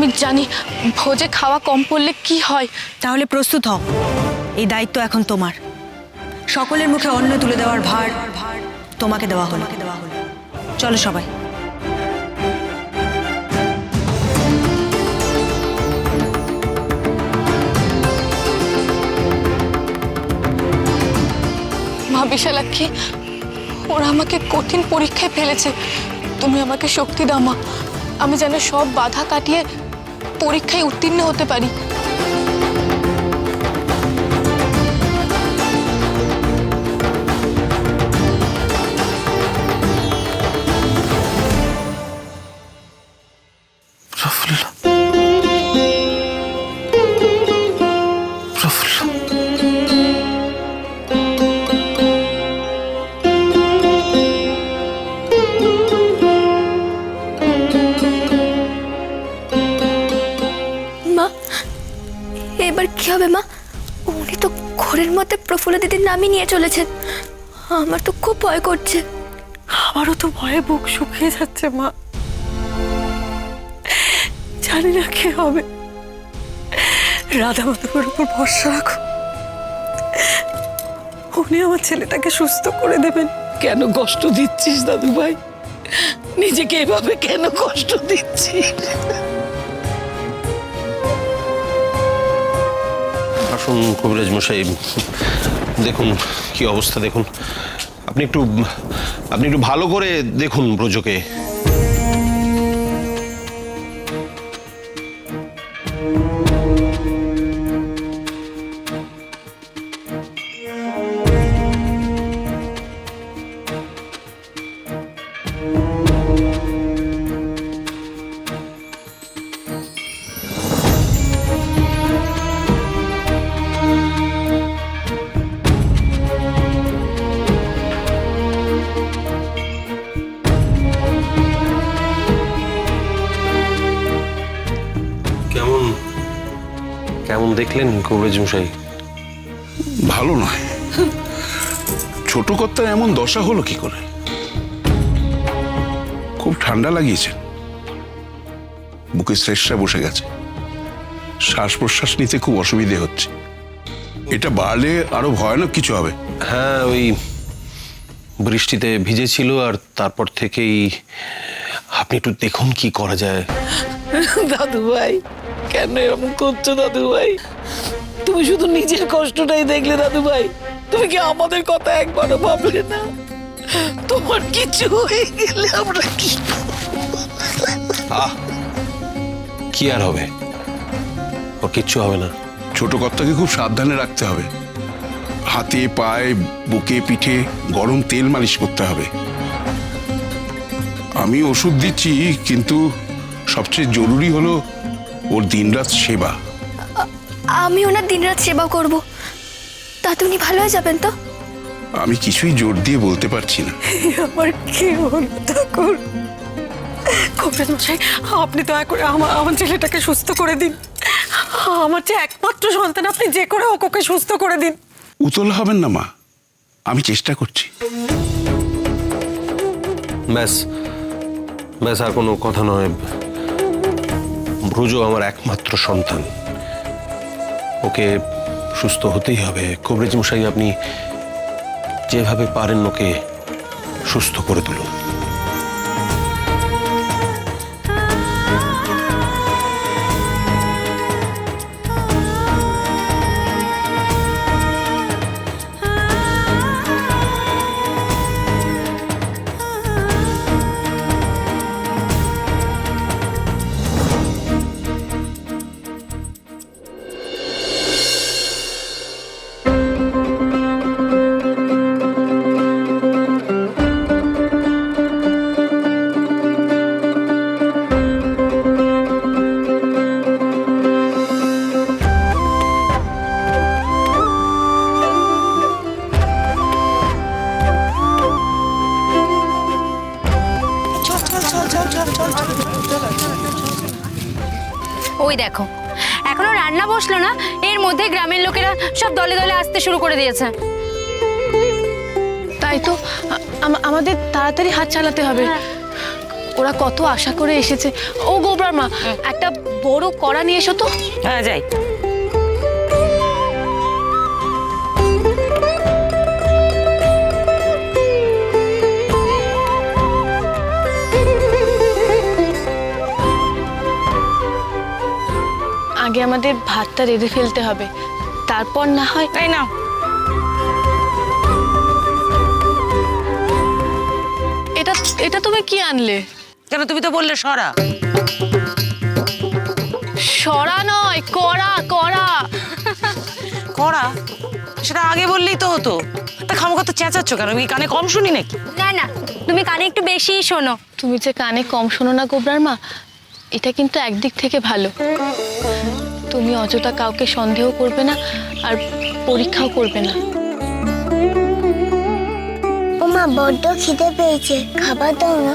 আমি জানি ভোজে খাওয়া কম পড়লে কি হয়। তাহলে প্রস্তুত হও, এই দায়িত্ব এখন তোমার। সকলের মুখে অন্ন তুলে দেওয়ার ভার তোমাকে দেওয়া হলো। চলো সবাই। মা বিশালাক্ষী, ওরা আমাকে কঠিন পরীক্ষায় ফেলেছে। তুমি আমাকে শক্তি দাও মা, আমি যেন সব বাধা কাটিয়ে পরীক্ষায় উত্তীর্ণ হতে পারি। প্রফুল্ল, প্রফুল্ল, মা এবার কি হবে মা? উনি তো ঘোরের মধ্যে প্রফুল্ল দিদির নামই নিয়ে চলেছেন। আমার তো খুব ভয় করছে। আমারও তো ভয়ে বুক শুকিয়ে যাচ্ছে মা। জানি না কি হবে। রাধা মাধবের উপর ভরসা রাখো, উনি আমার ছেলেটাকে সুস্থ করে দেবেন। কেন কষ্ট দিচ্ছিস দাদু ভাই? নিজেকে এভাবে কেন কষ্ট দিচ্ছিস? আসুন কবিরাজ মশাই, দেখুন কি অবস্থা, দেখুন আপনি একটু ভালো করে দেখুন ব্রজকে। কেমন দেখলেন কবিরাজ মশাই? ভালো নয়। ছোট কর্তার এমন দশা হলো কি করে? খুব ঠান্ডা লাগিয়েছেন, বুকে শ্লেষ্মা বসে গেছে, শ্বাস প্রশ্বাস নিতে খুব অসুবিধে হচ্ছে। এটা বাড়লে আরো ভয়ানক কিছু হবে। হ্যাঁ, ওই বৃষ্টিতে ভিজেছিল আর তারপর থেকেই। আপনি একটু দেখুন কি করা যায়। দাদু ভাই, কেন এরকম করছো দাদু ভাই? তুমি শুধু নিজের কষ্টটাই দেখলে দাদু ভাই, তুমি কি আমাদের কথা একবারও ভাবলে না? তোমার কিছু হয়ে গেলে আমরা কি? কি আর হবে, ওর কিচ্ছু হবে না। ছোট কর্তাকে খুব সাবধানে রাখতে হবে। হাতে পায়ে বুকে পিঠে গরম তেল মালিশ করতে হবে। আমি ওষুধ দিচ্ছি, কিন্তু সবচেয়ে জরুরি হলো ওর দিনরাত সেবা। আমি ওনার দিনরাত সেবা করব, তাতে উনি ভালো হয়ে যাবেন তো? আমি কিছুই জোর দিয়ে বলতে পারছি না। আমার কি হলো ঠাকুর? কবিরাজ মশাই, আপনি দয়া করে আমার ছেলেটাকে সুস্থ করে দিন। আমার যে একমাত্র সন্তান, আপনি যে করে হোক ওকে সুস্থ করে দিন। উতলা হবেন না মা, আমি চেষ্টা করছি। ব্যাস ব্যাস, আর কোনো কথা নয়। ব্রজ আমার একমাত্র সন্তান, ওকে সুস্থ হতেই হবে। কবিরাজ মশাই, আপনি যেভাবে পারেন ওকে সুস্থ করে তুলুন। ওই দেখো, এখনো রান্না বসলো না, এর মধ্যে গ্রামের লোকেরা সব দলে দলে আসতে শুরু করে দিয়েছে। তাই তো আমাদের তাড়াতাড়ি হাত চালাতে হবে। ওরা কত আশা করে এসেছে। ও গোবরার মা, একটা বড় কড়া নিয়ে এসো তো। হ্যাঁ যাই। আগে আমাদের ভাতটা রেঁধে ফেলতে হবে, তারপর না হয়। তাই না? এটা এটা তুমি কি আনলে? কেন, তুমি তো বললে সরা। সরা নয়, কড়া কড়া। করা? সেটা আগে বললেই তো হতো। তা খামোখা তো চেঁচাচ্ছ কেন? আমি কানে কম শুনি নাকি? না না, তুমি কানে একটু বেশিই শোনো। তুমি যে কানে কম শোনো না গোবরার মা, এটা কিন্তু একদিক থেকে ভালো। তুমি অযথা কাউকে সন্দেহ করবে না, আর পরীক্ষাও করবে না। ও মা, বড্ড খিদে পেয়েছে, খাবার দাও না।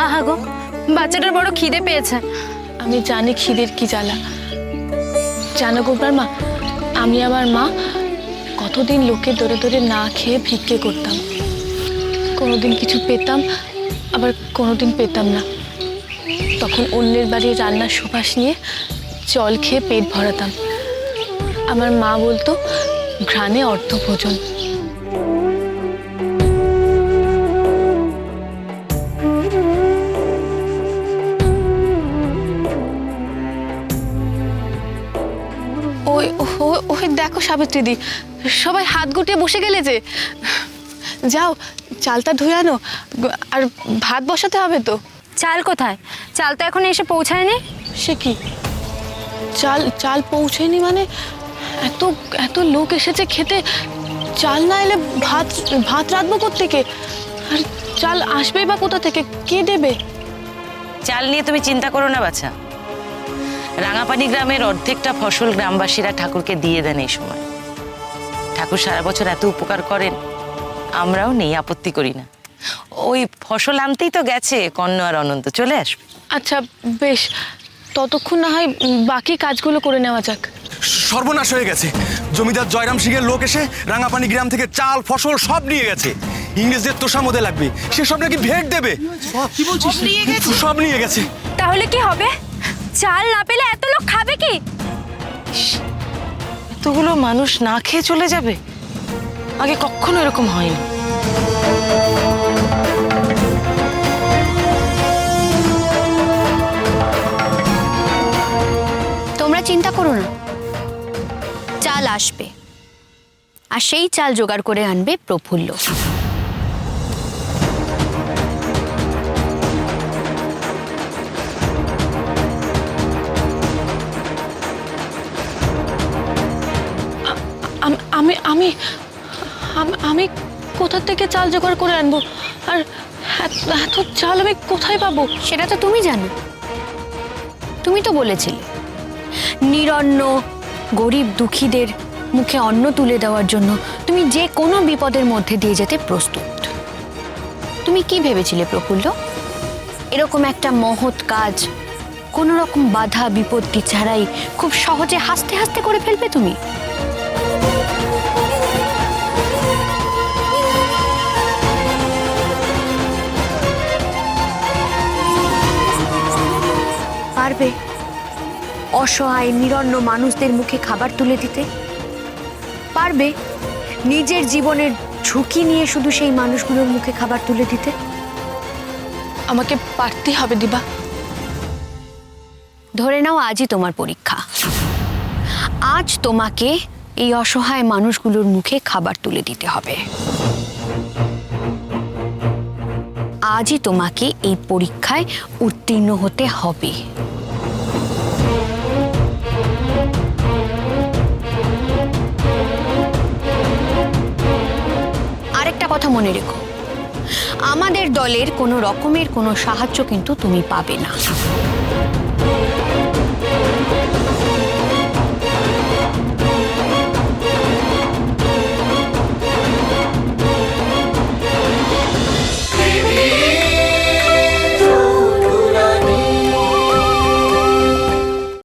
আহা গো, বাচ্চাটার বড় খিদে পেয়েছে। আমি জানি খিদের কি জ্বালা। জানো গোবরার মা, আমি আমার মা কতদিন লোকে দৌড়ে দৌড়ে না খেয়ে ভিক্ষে করতাম। কোনোদিন কিছু পেতাম, আবার কোনোদিন পেতাম না। তখন অন্যের বাড়ির রান্নার সুবাস নিয়ে জল খেয়ে পেট ভরাতাম। আমার মা বলতো ঘ্রাণে অর্ধভোজন। ওই ওই ওই দেখো সাবিত্রীদি, সবাই হাত গুটিয়ে বসে গেলে যে। যাও, চালটা ধুয়ে আনো, আর ভাত বসাতে হবে তো। চাল কোথায়? চাল তো এখন এসে পৌঁছায়নি। সে কি, চাল চাল পৌঁছেনি মানে? এত এত লোক এসেছে খেতে, চাল না এলে ভাত ভাত রাঁধবো কোত্থেকে? আর চাল আসবেই বা কোথা থেকে, কে দেবে? চাল নিয়ে তুমি চিন্তা করো না বাছা। রাঙাপানি গ্রামের অর্ধেকটা ফসল গ্রামবাসীরা ঠাকুরকে দিয়ে দেন এই সময়। ঠাকুর সারা বছর এত উপকার করেন, আমরাও নেই, আপত্তি করি না। ওই ফসল আনতেই তো গেছে কর্ণ আর অনন্ত, চলে আসবে। আচ্ছা বেশ, ততক্ষণ না হয় বাকি কাজগুলো করে নেওয়া যাক। সর্বনাশ হয়ে গেছে। জমিদার জয়রাম সিংয়ের লোক এসে রাঙাপানি গ্রাম থেকে চাল ফসল সব নিয়ে গেছে। ইংরেজদের তোষামোদে লাগবে, সে সব নাকি ভেট দেবে। কি বলছিস? সব নিয়ে গেছে। তাহলে কি হবে? চাল না পেলে এত লোক খাবে কি? এতগুলো মানুষ না খেয়ে চলে যাবে? আগে কখনো এরকম হয়নি। তোমরা চিন্তা করো না, চাল আসবে, আর সেই চাল জোগাড় করে আনবে প্রফুল্ল। আমি আমি আমি কোথা থেকে চাল জোগাড় করে আনবো? আর এত চাল আমি কোথায় পাবো? সেটা তো তুমি জানো। তুমি তো বলেছিলে নিরন্ন গরিব দুঃখীদের মুখে অন্ন তুলে দেওয়ার জন্য তুমি যে কোনো বিপদের মধ্যে দিয়ে যেতে প্রস্তুত। তুমি কি ভেবেছিলে প্রফুল্ল? এরকম একটা মহৎ কাজ কোনো রকম বাধা বিপত্তি ছাড়াই খুব সহজে হাসতে হাসতে করে ফেলবে তুমি? পারবে অসহায় নিরন্ন মানুষদের মুখে খাবার তুলে দিতে? পারবে নিজের জীবনের ঝুঁকি নিয়ে শুধু সেই মানুষগুলোর মুখে খাবার তুলে দিতে? আমাকে পারতেই হবে দিবা। ধরে নাও আজই তোমার পরীক্ষা। আজ তোমাকে এই অসহায় মানুষগুলোর মুখে খাবার তুলে দিতে হবে। আজই তোমাকে এই পরীক্ষায় উত্তীর্ণ হতে হবে। আরেকটা কথা মনে রেখো, আমাদের দলের কোনো রকমের কোনো সাহায্য কিন্তু তুমি পাবে না।